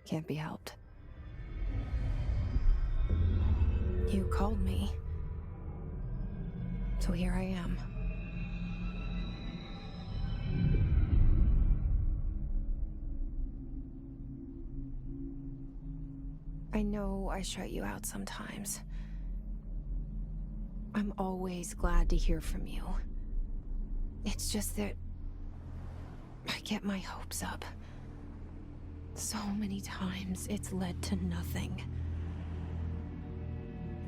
Can't be helped. You called me. So here I am. I know I shut you out sometimes. I'm always glad to hear from you. It's just that I get my hopes up. So many times it's led to nothing.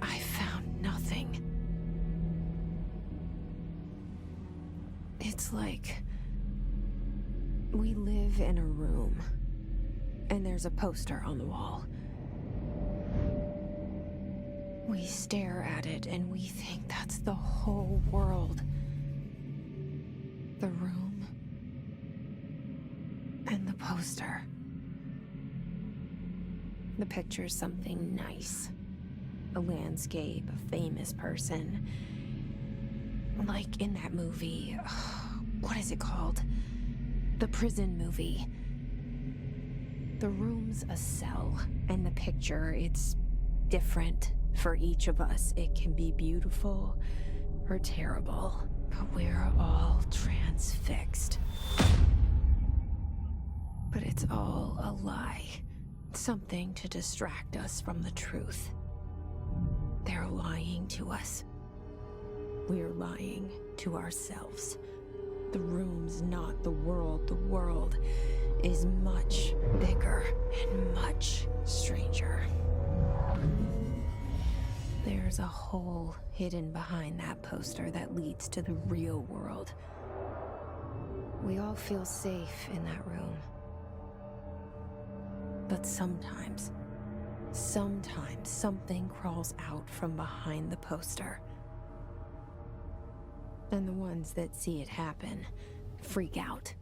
I found nothing. It's like we live in a room, and there's a poster on the wall. We stare at it and we think that's the whole world. The room and the poster. The picture's something nice. A landscape, a famous person. Like in that movie, what is it called? The prison movie. The room's a cell, and the picture, it's different for each of us. It can be beautiful or terrible, but we're all transfixed. But it's all a lie. Something to distract us from the truth. They're lying to us. We're lying to ourselves. The room's not the world. The world is much bigger and much stranger. There's a hole hidden behind that poster that leads to the real world. We all feel safe in that room. But sometimes something crawls out from behind the poster. And the ones that see it happen freak out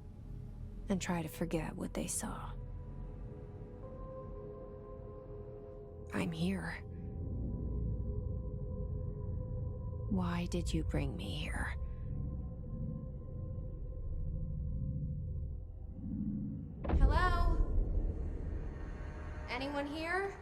and try to forget what they saw. I'm here. Why did you bring me here? Hello? Anyone here?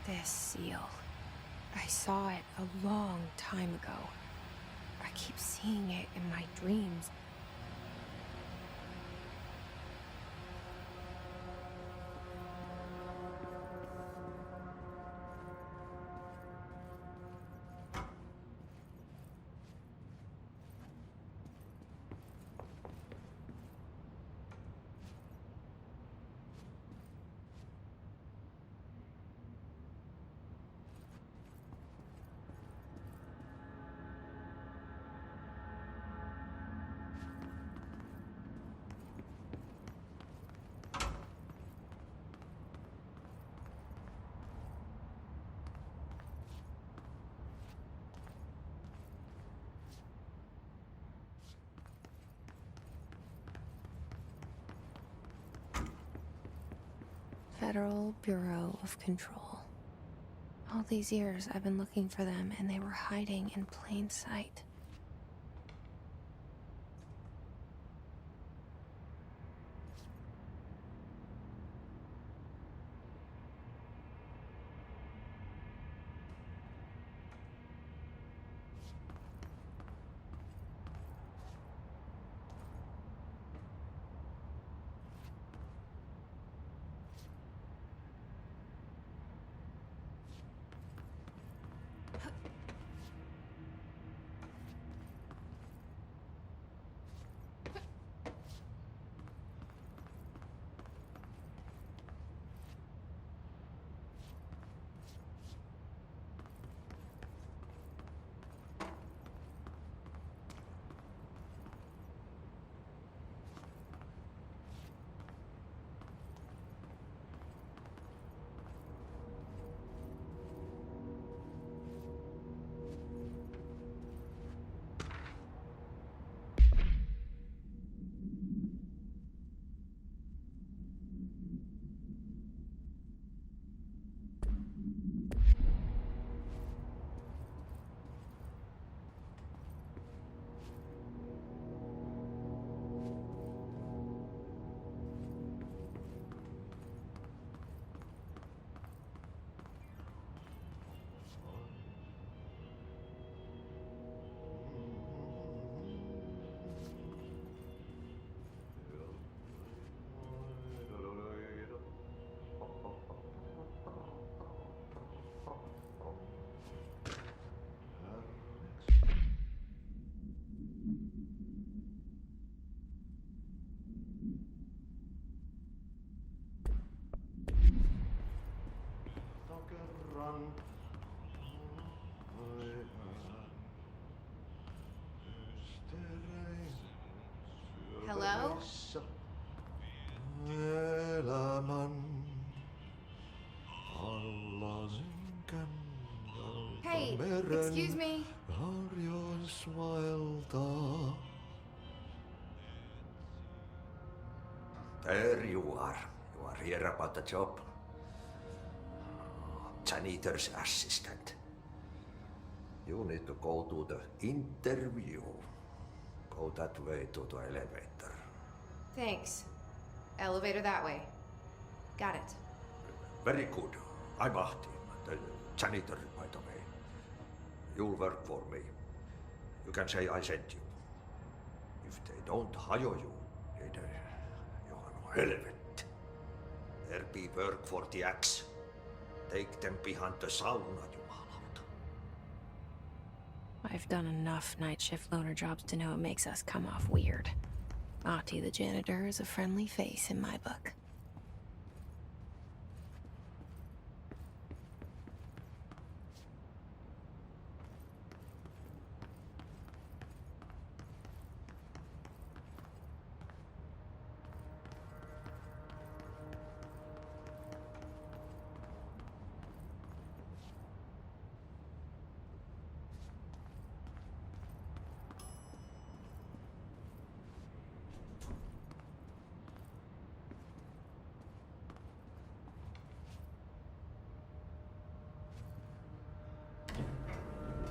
This seal. I saw it a long time ago. I keep seeing it in my dreams. Federal Bureau of Control. All these years I've been looking for them and they were hiding in plain sight. Hello? Hey, excuse me. There you are. You are here about the job. Janitor's assistant. You need to go to the interview. Go that way to the elevator. Thanks. Elevator that way. Got it. Very good. I'm Ahti, the janitor, by the way. You'll work for me. You can say I sent you. If they don't hire you, then you are no helvet. There be work for the axe. Take them behind the sauna, jumalauta. I've done enough night shift loner jobs to know it makes us come off weird. Ahti the janitor is a friendly face in my book.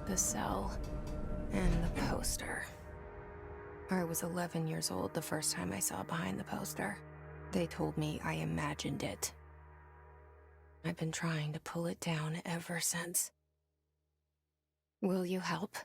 The cell and the poster. I was 11 years old the first time I saw behind the poster. They told me I imagined it. I've been trying to pull it down ever since. Will you help?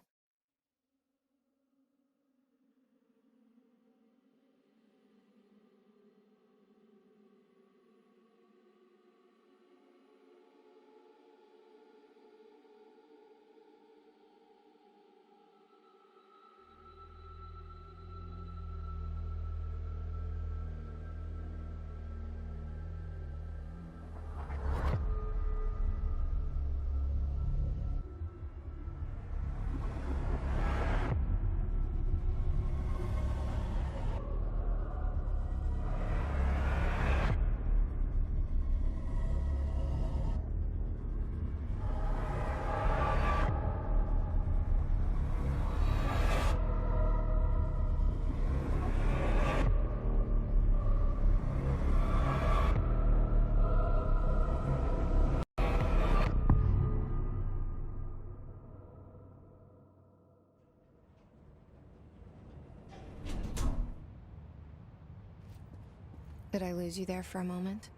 Did I lose you there for a moment?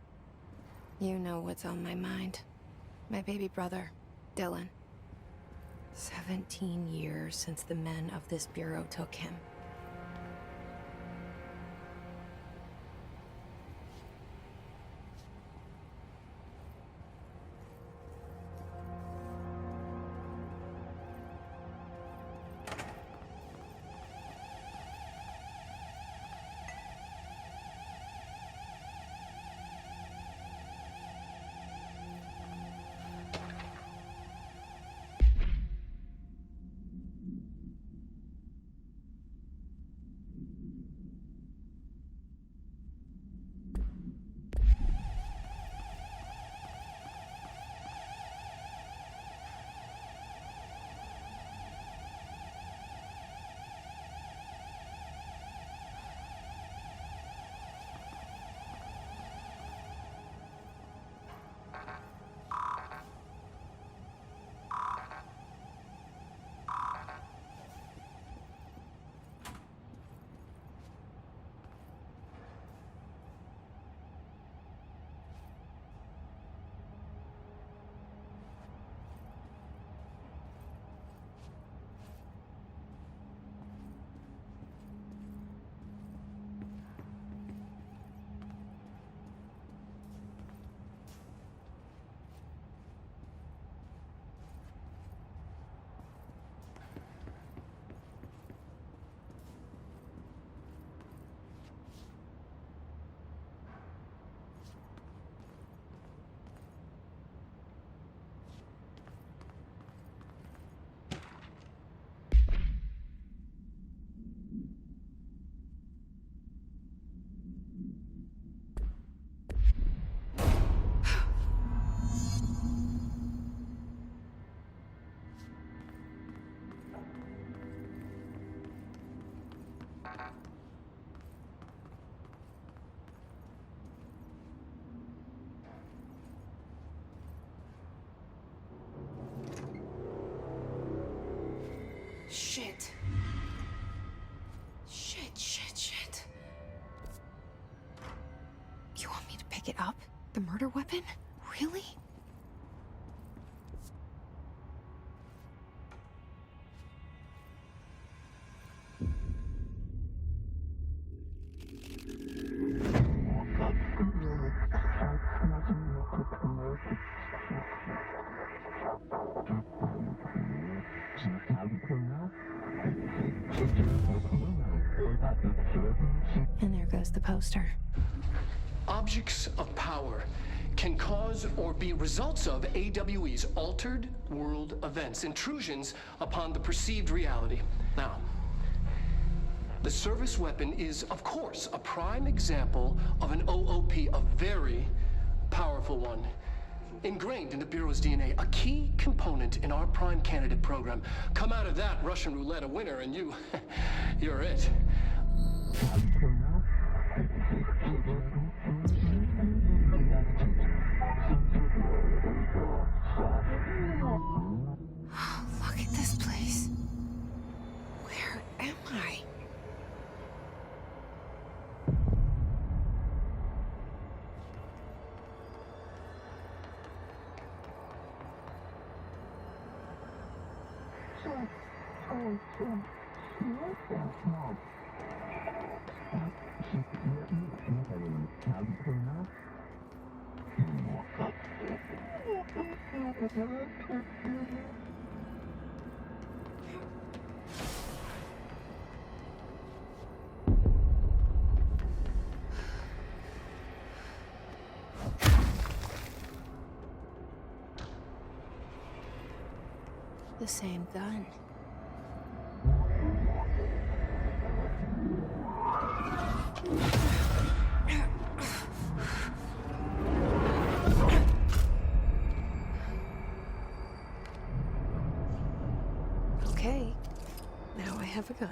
You know what's on my mind. My baby brother, Dylan. 17 years since the men of this bureau took him. Shit. Shit. You want me to pick it up? The murder weapon? Really? And there goes the poster. Objects of power can cause or be results of AWE's altered world events, intrusions upon the perceived reality. Now, the service weapon is, of course, a prime example of an OOP, a very powerful one. Ingrained in the Bureau's DNA, a key component in our prime candidate program. Come out of that Russian roulette a winner and you're it. Look at this place. Where am I? The same gun. Okay, now I have a gun.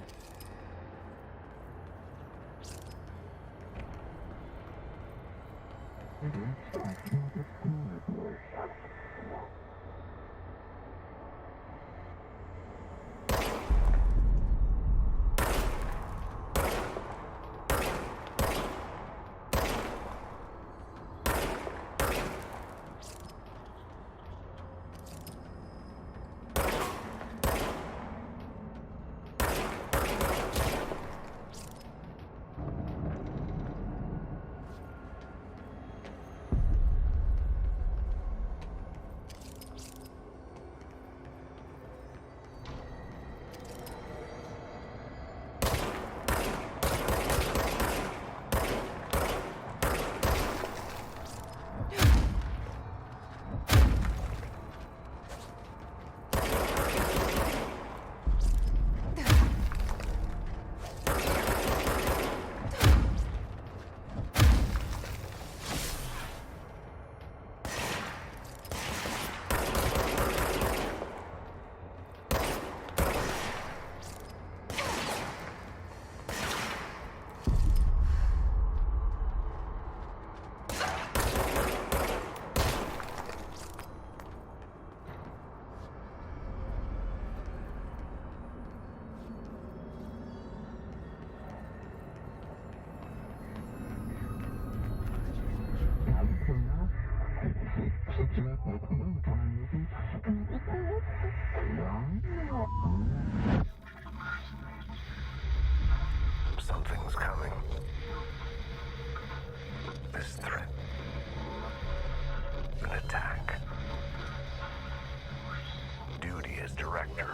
director.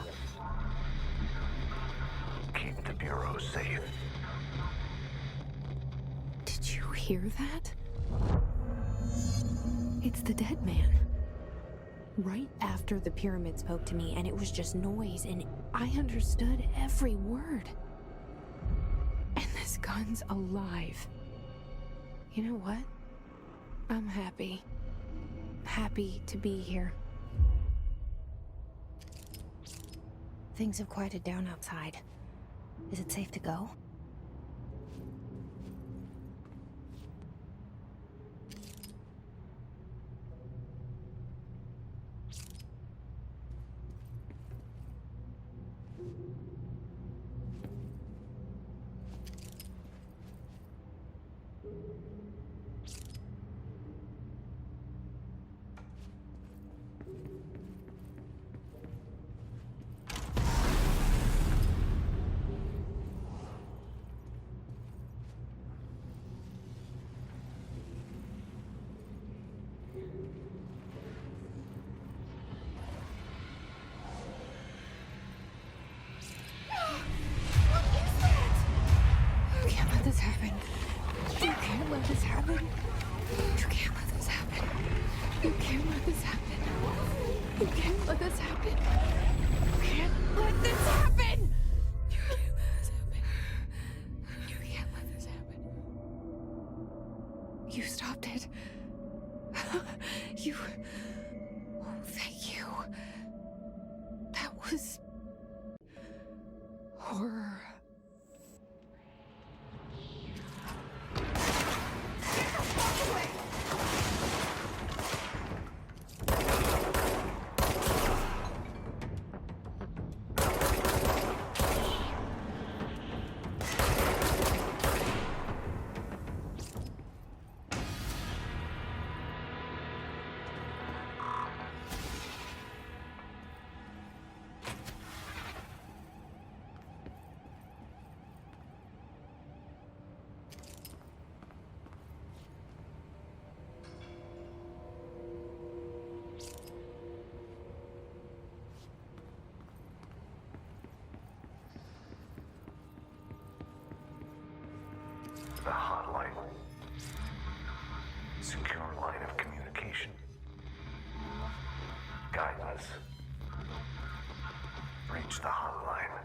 Keep the Bureau safe. Did you hear that? It's the dead man. Right after the pyramid spoke to me, and it was just noise, and I understood every word. And this gun's alive. You know what? I'm happy. Happy to be here. Things have quieted down outside. Is it safe to go? You can't let this happen. You can't let this happen. You can't let this happen. You can't let this happen. You can't let this happen. You can't let this happen. You can't let this happen. You can't let this happen. You stopped it. You... Oh, thank you. That was... horror. The hotline. Secure line of communication. Guidance. Reach the hotline.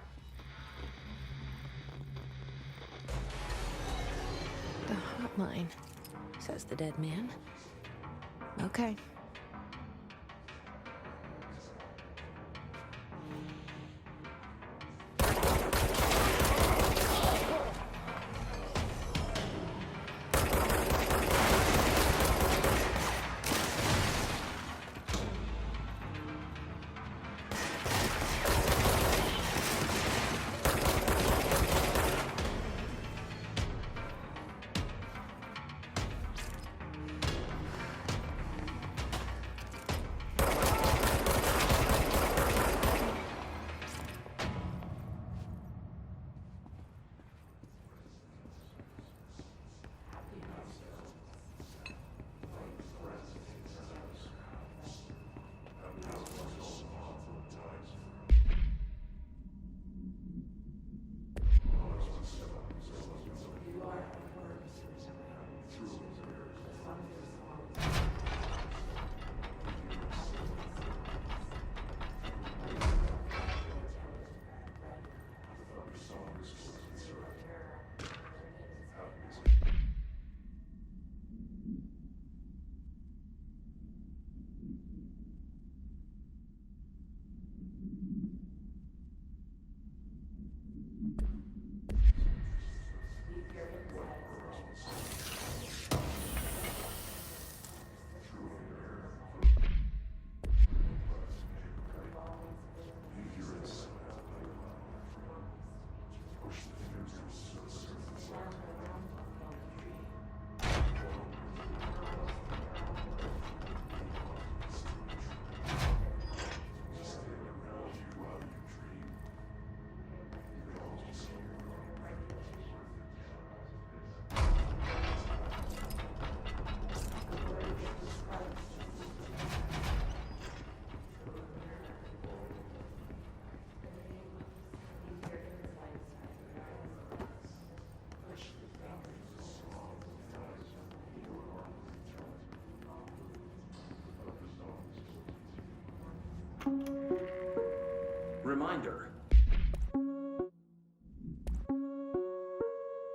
The hotline, says the dead man. Okay. Reminder.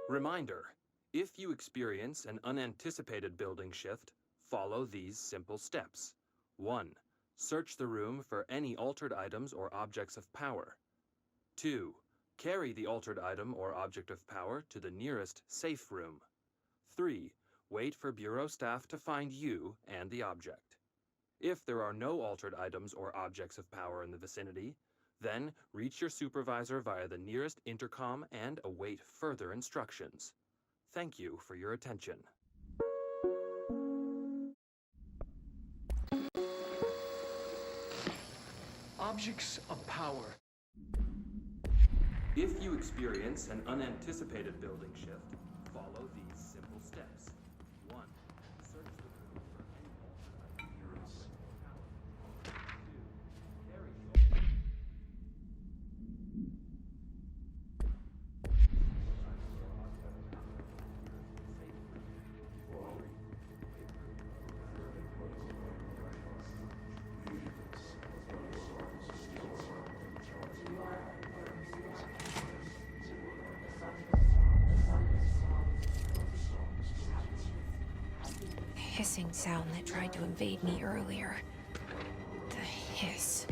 Reminder. If you experience an unanticipated building shift, follow these simple steps. 1. Search the room for any altered items or objects of power. 2. Carry the altered item or object of power to the nearest safe room. 3. Wait for Bureau staff to find you and the object. If there are no altered items or objects of power in the vicinity, then reach your supervisor via the nearest intercom and await further instructions. Thank you for your attention. Objects of power. If you experience an unanticipated building shift, follow these simple steps. 1. Search the room for any altered items or objects of power. 2. Carry the altered Hissing sound that tried to invade me earlier. The hiss.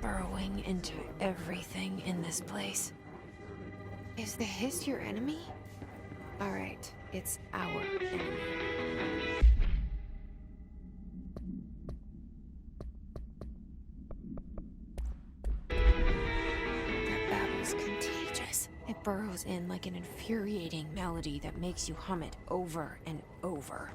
Burrowing into everything in this place. Is the hiss your enemy? Alright, it's our enemy. That babble's contagious. It burrows in like an infuriating melody that makes you hum it over and over.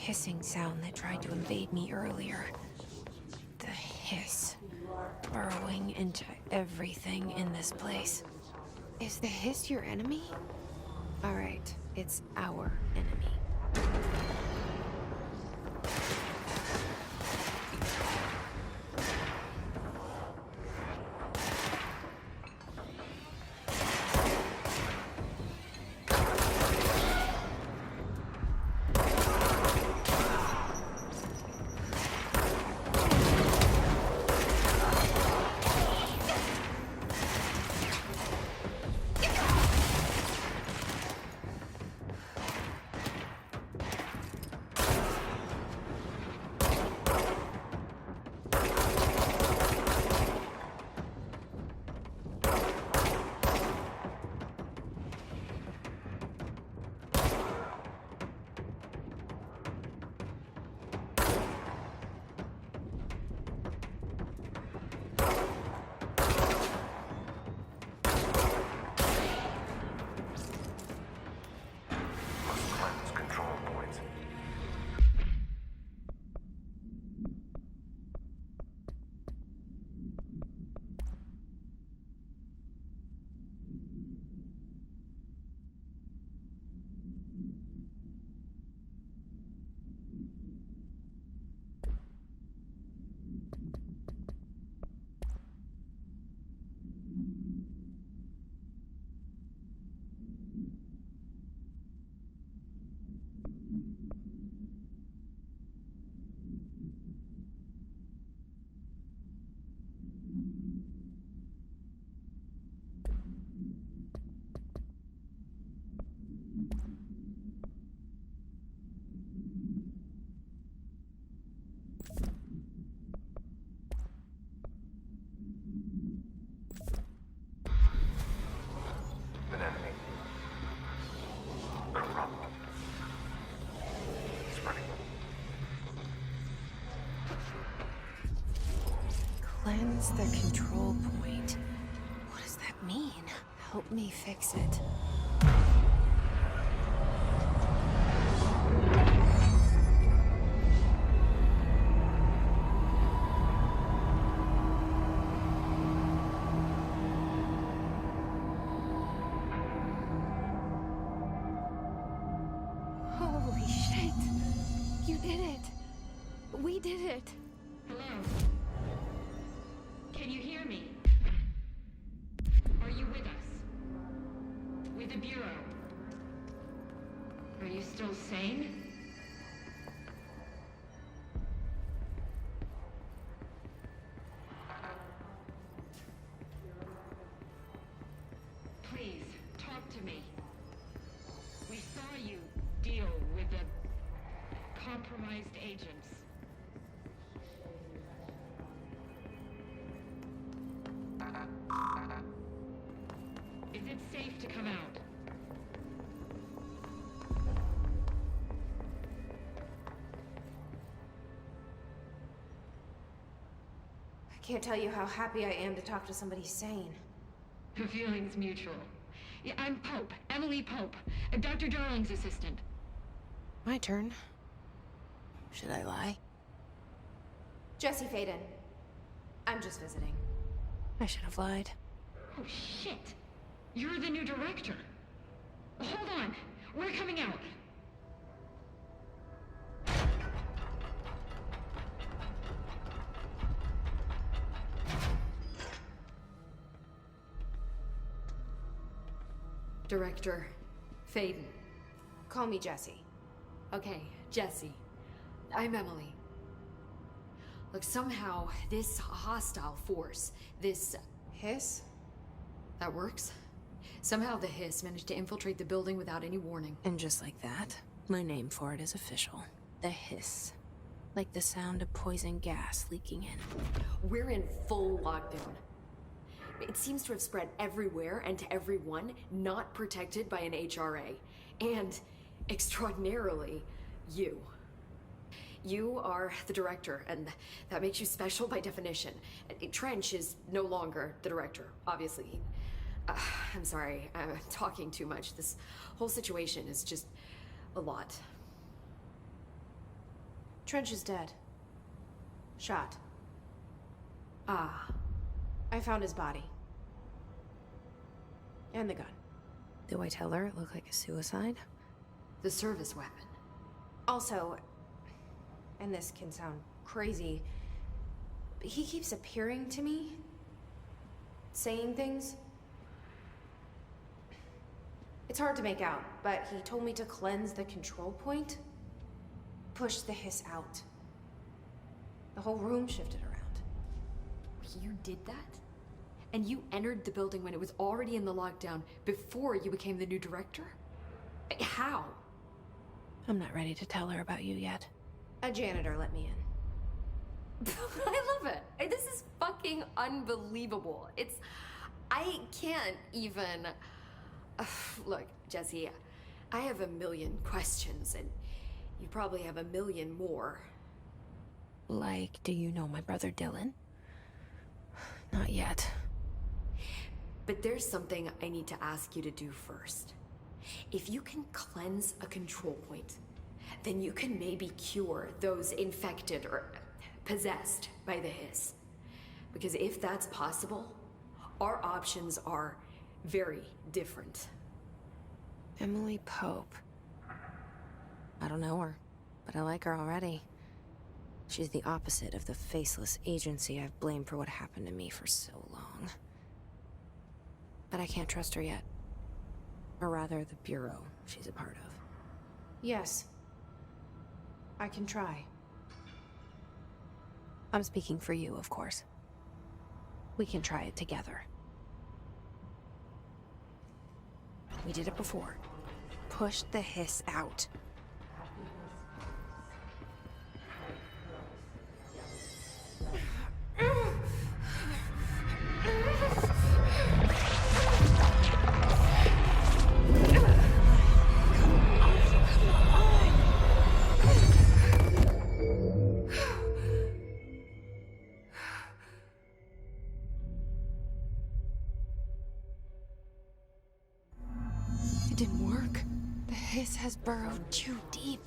Hissing sound that tried to invade me earlier. The hiss. Burrowing into everything in this place. Is the hiss your enemy? Alright, it's our enemy. Cleanse the control point. What does that mean? Help me fix it. Holy shit! You did it! We did it! Hello? Can you hear me? Are you with us? With the Bureau? Are you still sane? Please, talk to me. We saw you deal with the compromised agents. Is it safe to come out? I can't tell you how happy I am to talk to somebody sane. The feeling's mutual. Yeah, I'm Pope, Emily Pope, Dr. Darling's assistant. My turn. Should I lie? Jesse Faden. I'm just visiting. I should have lied. Oh, shit. You're the new director. Hold on. We're coming out. Director Faden. Call me Jesse. Okay, Jesse. I'm Emily. Look, somehow this hostile force, this... Hiss? that works? Somehow the Hiss managed to infiltrate the building without any warning. And just like that, my name for it is official. The Hiss. Like the sound of poison gas leaking in. We're in full lockdown. It seems to have spread everywhere and to everyone not protected by an HRA. And, extraordinarily, you. You are the director, and that makes you special by definition. Trench is no longer the director, obviously. I'm sorry, I'm talking too much. This whole situation is just a lot. Trench is dead. Shot. Ah. I found his body. And the gun. Do I tell her it looked like a suicide? The service weapon. Also, and this can sound crazy, but he keeps appearing to me, saying things. It's hard to make out, but he told me to cleanse the control point, push the Hiss out. The whole room shifted around. You did that? And you entered the building when it was already in the lockdown before you became the new director? How? I'm not ready to tell her about you yet. A janitor let me in. I love it. This is fucking unbelievable. I can't even... Look, Jesse, I have a million questions, and you probably have a million more. Like, do you know my brother Dylan? Not yet. But there's something I need to ask you to do first. If you can cleanse a control point, then you can maybe cure those infected or possessed by the Hiss. Because if that's possible, our options are very different. Emily Pope. I don't know her, but I like her already. She's the opposite of the faceless agency I've blamed for what happened to me for so long. But I can't trust her yet. Or rather, the Bureau she's a part of. Yes. I can try. I'm speaking for you, of course. We can try it together. We did it before. Push the Hiss out. It didn't work. The hiss has burrowed too deep.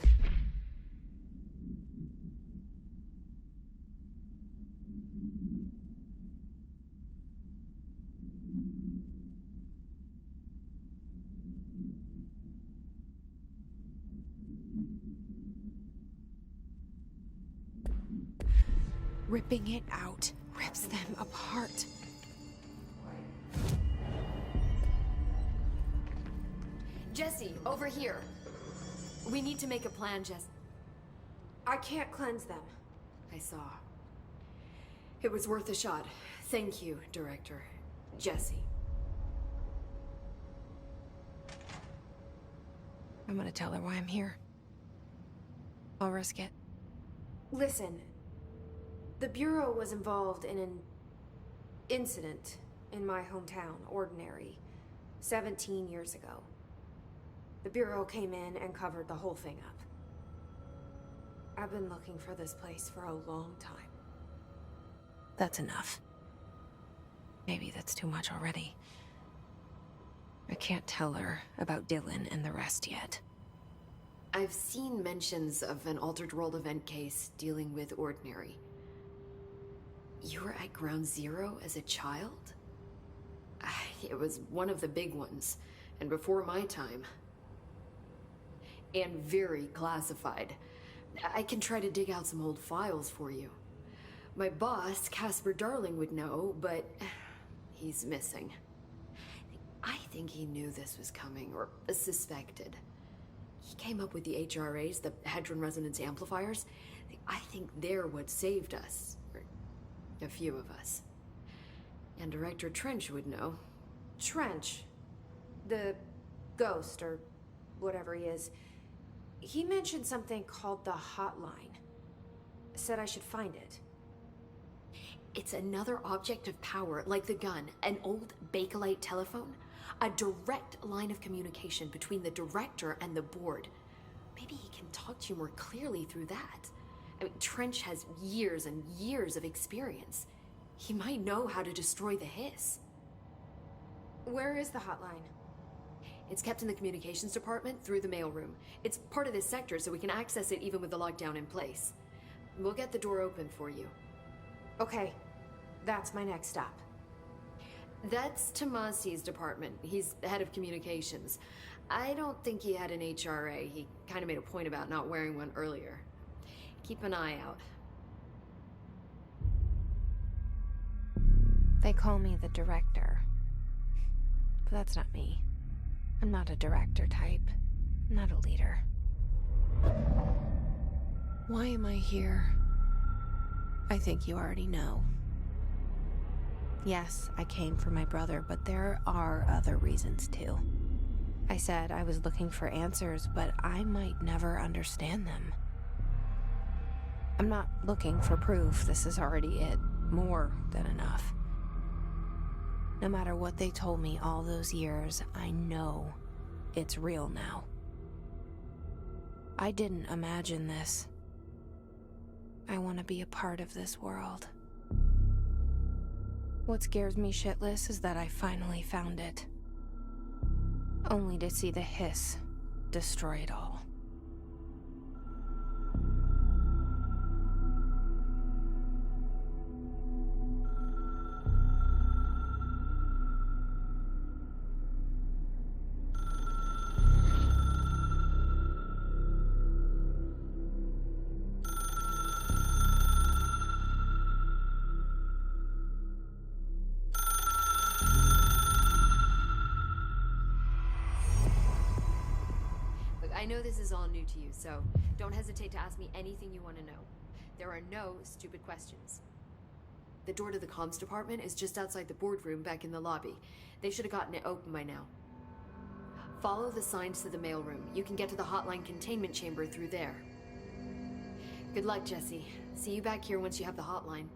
Ripping it out rips them apart. Jesse, over here. We need to make a plan, Jess. I can't cleanse them. I saw. It was worth a shot. Thank you, Director. Jesse. I'm gonna tell her why I'm here. I'll risk it. Listen, the Bureau was involved in an incident in my hometown, Ordinary, 17 years ago. The Bureau came in and covered the whole thing up. I've been looking for this place for a long time. That's enough. Maybe that's too much already. I can't tell her about Dylan and the rest yet. I've seen mentions of an Altered World event case dealing with Ordinary. You were at Ground Zero as a child? It was one of the big ones, and before my time. And very classified. I can try to dig out some old files for you. My boss, Casper Darling, would know, but he's missing. I think he knew this was coming, or suspected. He came up with the HRAs, the Hadron Resonance Amplifiers. I think they're what saved us. Or a few of us. And Director Trench would know. Trench? The ghost, or whatever he is. He mentioned something called the Hotline. Said I should find it. It's another object of power, like the gun, an old Bakelite telephone. A direct line of communication between the director and the board. Maybe he can talk to you more clearly through that. I mean, Trench has years and years of experience. He might know how to destroy the hiss. Where is the hotline? It's kept in the communications department through the mailroom. It's part of this sector, so we can access it even with the lockdown in place. We'll get the door open for you. Okay, that's my next stop. That's Tomasi's department. He's the head of communications. I don't think he had an HRA. He kind of made a point about not wearing one earlier. Keep an eye out. They call me the director. But that's not me. I'm not a director type. I'm not a leader. Why am I here? I think you already know. Yes, I came for my brother, but there are other reasons too. I said I was looking for answers, but I might never understand them. I'm not looking for proof. This is already it. More than enough. No matter what they told me all those years, I know it's real now. I didn't imagine this. I want to be a part of this world. What scares me shitless is that I finally found it. Only to see the hiss destroy it all. I know this is all new to you, so don't hesitate to ask me anything you want to know. There are no stupid questions. The door to the comms department is just outside the boardroom back in the lobby. They should have gotten it open by now. Follow the signs to the mailroom. You can get to the hotline containment chamber through there. Good luck, Jesse. See you back here once you have the hotline.